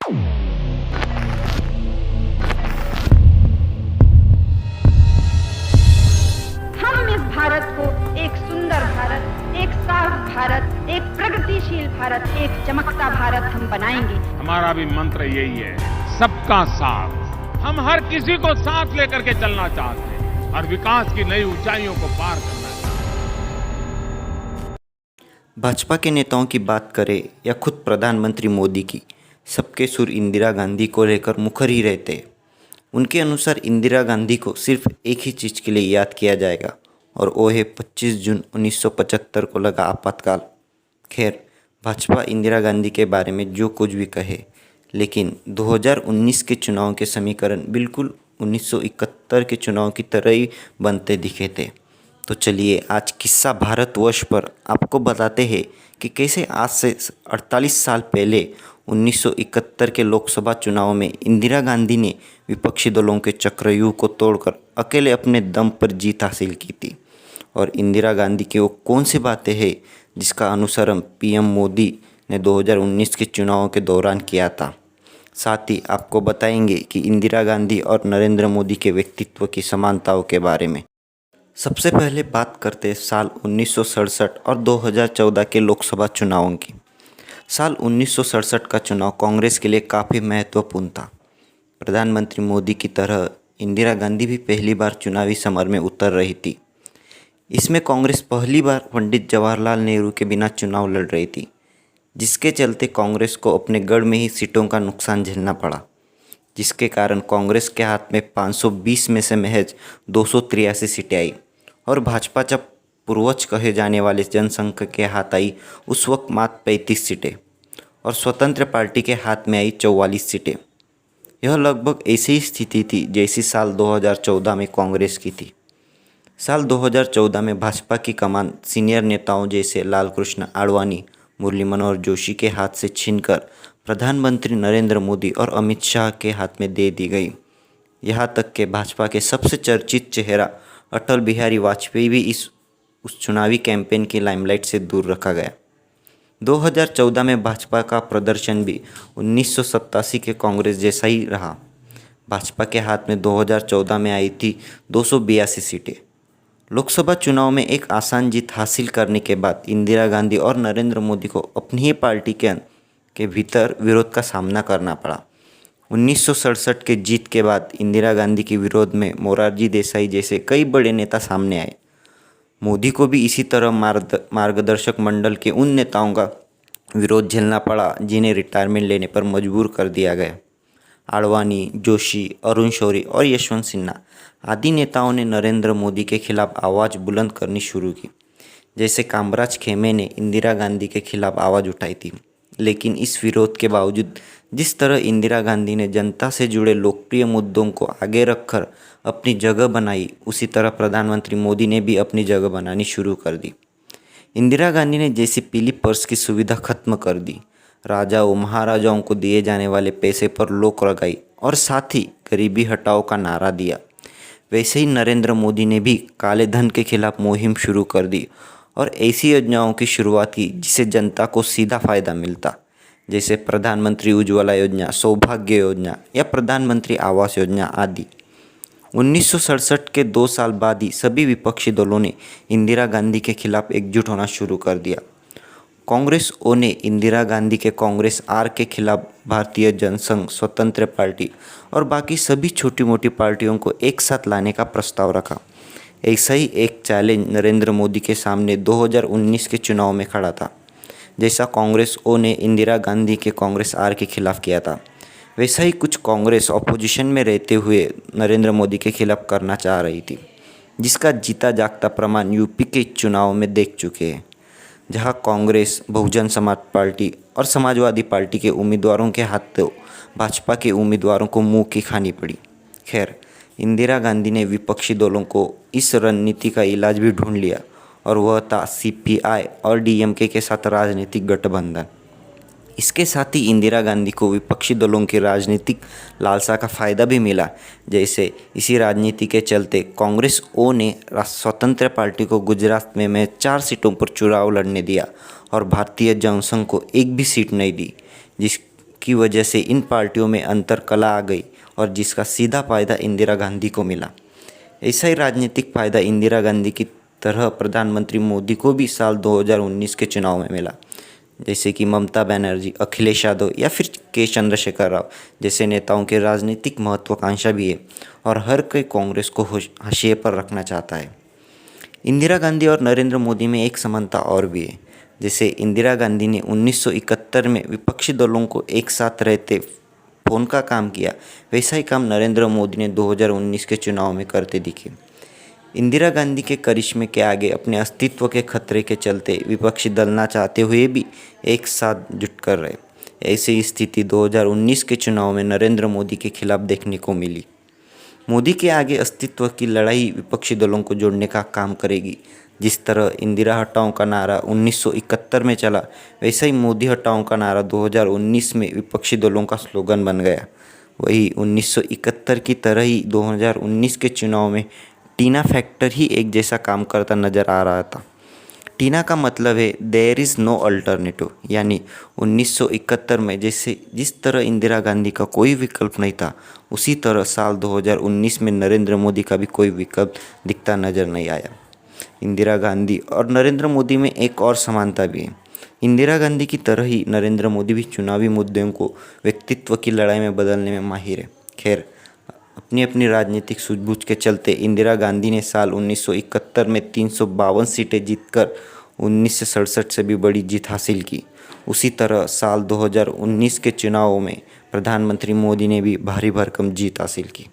हम इस भारत को एक सुंदर भारत, एक साफ भारत, एक प्रगतिशील भारत, एक चमकता भारत हम बनाएंगे। हमारा भी मंत्र यही है, सबका साथ। हम हर किसी को साथ लेकर के चलना चाहते हैं और विकास की नई ऊंचाइयों को पार करना चाहते हैं। भाजपा के नेताओं की बात करें या खुद प्रधानमंत्री मोदी की, सबके सुर इंदिरा गांधी को लेकर मुखर ही रहते हैं। उनके अनुसार इंदिरा गांधी को सिर्फ एक ही चीज़ के लिए याद किया जाएगा और वो है 25 जून 1975 को लगा आपातकाल। खैर, भाजपा इंदिरा गांधी के बारे में जो कुछ भी कहे, लेकिन 2019 के चुनाव के समीकरण बिल्कुल 1971 के चुनाव की तरह ही बनते दिखे थे। तो चलिए आज किस्सा भारतवर्ष पर आपको बताते हैं कि कैसे आज से 48 साल पहले 1971 के लोकसभा चुनाव में इंदिरा गांधी ने विपक्षी दलों के चक्रव्यूह को तोड़कर अकेले अपने दम पर जीत हासिल की थी। और इंदिरा गांधी की वो कौन सी बातें हैं जिसका अनुसरण पीएम मोदी ने 2019 के चुनावों के दौरान किया था। साथ ही आपको बताएंगे कि इंदिरा गांधी और नरेंद्र मोदी के व्यक्तित्व की समानताओं के बारे में। सबसे पहले बात करते हैं साल 1967 और 2014 के लोकसभा चुनावों की। साल 1967 का चुनाव कांग्रेस के लिए काफ़ी महत्वपूर्ण था। प्रधानमंत्री मोदी की तरह इंदिरा गांधी भी पहली बार चुनावी समर में उतर रही थी। इसमें कांग्रेस पहली बार पंडित जवाहरलाल नेहरू के बिना चुनाव लड़ रही थी, जिसके चलते कांग्रेस को अपने गढ़ में ही सीटों का नुकसान झेलना पड़ा, जिसके कारण कांग्रेस के हाथ में 520 में से महज 283 सीटें आई और भाजपा जब पूर्वज कहे जाने वाले जनसंघ के हाथ आई उस वक्त मात्र 35 सीटें और स्वतंत्र पार्टी के हाथ में आई 44 सीटें। यह लगभग ऐसी ही स्थिति थी जैसी साल 2014 में कांग्रेस की थी। साल 2014 में भाजपा की कमान सीनियर नेताओं जैसे लालकृष्ण आडवाणी, मुरली मनोहर जोशी के हाथ से छीनकर प्रधानमंत्री नरेंद्र मोदी और अमित शाह के हाथ में दे दी गई। यहाँ तक कि भाजपा के सबसे चर्चित चेहरा अटल बिहारी वाजपेयी भी उस चुनावी कैंपेन की लाइमलाइट से दूर रखा गया। 2014 में भाजपा का प्रदर्शन भी 1987 के कांग्रेस जैसा ही रहा। भाजपा के हाथ में 2014 में आई थी 282 सीटें। लोकसभा चुनाव में एक आसान जीत हासिल करने के बाद इंदिरा गांधी और नरेंद्र मोदी को अपनी ही पार्टी के भीतर विरोध का सामना करना पड़ा। 1967 के जीत के बाद इंदिरा गांधी के विरोध में मोरारजी देसाई जैसे कई बड़े नेता सामने आए। मोदी को भी इसी तरह मार्गदर्शक मंडल के उन नेताओं का विरोध झेलना पड़ा जिन्हें रिटायरमेंट लेने पर मजबूर कर दिया गया। आडवाणी, जोशी, अरुण शौरी और यशवंत सिन्हा आदि नेताओं ने नरेंद्र मोदी के खिलाफ आवाज़ बुलंद करनी शुरू की। जैसे कामराज खेमे ने इंदिरा गांधी के खिलाफ आवाज़ उठाई थी। लेकिन इस विरोध के बावजूद जिस तरह इंदिरा गांधी ने जनता से जुड़े लोकप्रिय मुद्दों को आगे रखकर अपनी जगह बनाई, उसी तरह प्रधानमंत्री मोदी ने भी अपनी जगह बनानी शुरू कर दी। इंदिरा गांधी ने जैसे पीली पर्स की सुविधा खत्म कर दी, राजाओं महाराजाओं को दिए जाने वाले पैसे पर रोक लगाई और साथ ही गरीबी हटाओ का नारा दिया, वैसे ही नरेंद्र मोदी ने भी काले धन के खिलाफ मुहिम शुरू कर दी और ऐसी योजनाओं की शुरुआत की जिससे जनता को सीधा फायदा मिलता, जैसे प्रधानमंत्री उज्ज्वला योजना, सौभाग्य योजना या प्रधानमंत्री आवास योजना आदि। 1967 के 2 साल बाद ही सभी विपक्षी दलों ने इंदिरा गांधी के खिलाफ एकजुट होना शुरू कर दिया। कांग्रेस ओ ने इंदिरा गांधी के कांग्रेस आर के खिलाफ भारतीय जनसंघ, स्वतंत्र पार्टी और बाकी सभी छोटी मोटी पार्टियों को एक साथ लाने का प्रस्ताव रखा। ऐसा ही एक चैलेंज नरेंद्र मोदी के सामने 2019 के चुनाव में खड़ा था। जैसा कांग्रेस ओ ने इंदिरा गांधी के कांग्रेस आर के खिलाफ किया था, वैसा ही कुछ कांग्रेस अपोजिशन में रहते हुए नरेंद्र मोदी के खिलाफ करना चाह रही थी, जिसका जीता जागता प्रमाण यूपी के चुनाव में देख चुके हैं, जहां कांग्रेस, बहुजन समाज पार्टी और समाजवादी पार्टी के उम्मीदवारों के हाथों भाजपा के उम्मीदवारों को मुंह की खानी पड़ी। खैर, इंदिरा गांधी ने विपक्षी दलों को इस रणनीति का इलाज भी ढूंढ लिया और वह था सीपीआई और डीएमके के साथ राजनीतिक गठबंधन। इसके साथ ही इंदिरा गांधी को विपक्षी दलों की राजनीतिक लालसा का फायदा भी मिला। जैसे इसी राजनीति के चलते कांग्रेस ओ ने स्वतंत्र पार्टी को गुजरात में 4 सीटों पर चुनाव लड़ने दिया और भारतीय जनसंघ को एक भी सीट नहीं दी, जिसकी की वजह से इन पार्टियों में अंतर कला आ गई और जिसका सीधा फायदा इंदिरा गांधी को मिला। ऐसा ही राजनीतिक फायदा इंदिरा गांधी की तरह प्रधानमंत्री मोदी को भी साल 2019 के चुनाव में मिला, जैसे कि ममता बनर्जी, अखिलेश यादव या फिर के चंद्रशेखर राव जैसे नेताओं के राजनीतिक महत्वाकांक्षा भी है और हर कोई कांग्रेस को हाशिए पर रखना चाहता है। इंदिरा गांधी और नरेंद्र मोदी में एक समानता और भी है। जैसे इंदिरा गांधी ने 1971 में विपक्षी दलों को एक साथ रहते फोन का काम किया, वैसा ही काम नरेंद्र मोदी ने 2019 के चुनाव में करते दिखे। इंदिरा गांधी के करिश्मे के आगे अपने अस्तित्व के खतरे के चलते विपक्षी दल ना चाहते हुए भी एक साथ जुट कर रहे। ऐसी स्थिति 2019 के चुनाव में नरेंद्र मोदी के खिलाफ देखने को मिली। मोदी के आगे अस्तित्व की लड़ाई विपक्षी दलों को जोड़ने का काम करेगी। जिस तरह इंदिरा हटाओ का नारा 1971 में चला, वैसा ही मोदी हटाओ का नारा 2019 में विपक्षी दलों का स्लोगन बन गया। वही 1971 की तरह ही 2019 के चुनाव में टीना फैक्टर ही एक जैसा काम करता नजर आ रहा था। टीना का मतलब है देयर इज़ नो अल्टरनेटिव, यानी 1971 में जिस तरह इंदिरा गांधी का कोई विकल्प नहीं था, उसी तरह साल 2019 में नरेंद्र मोदी का भी कोई विकल्प दिखता नजर नहीं आया। इंदिरा गांधी और नरेंद्र मोदी में एक और समानता भी है। इंदिरा गांधी की तरह ही नरेंद्र मोदी भी चुनावी मुद्दों को व्यक्तित्व की लड़ाई में बदलने में माहिर है। खैर, अपनी अपनी राजनीतिक सूझबूझ के चलते इंदिरा गांधी ने साल 1971 में 352 सीटें जीतकर 1967 से भी बड़ी जीत हासिल की। उसी तरह साल 2019 के चुनावों में प्रधानमंत्री मोदी ने भी भारी भरकम जीत हासिल की।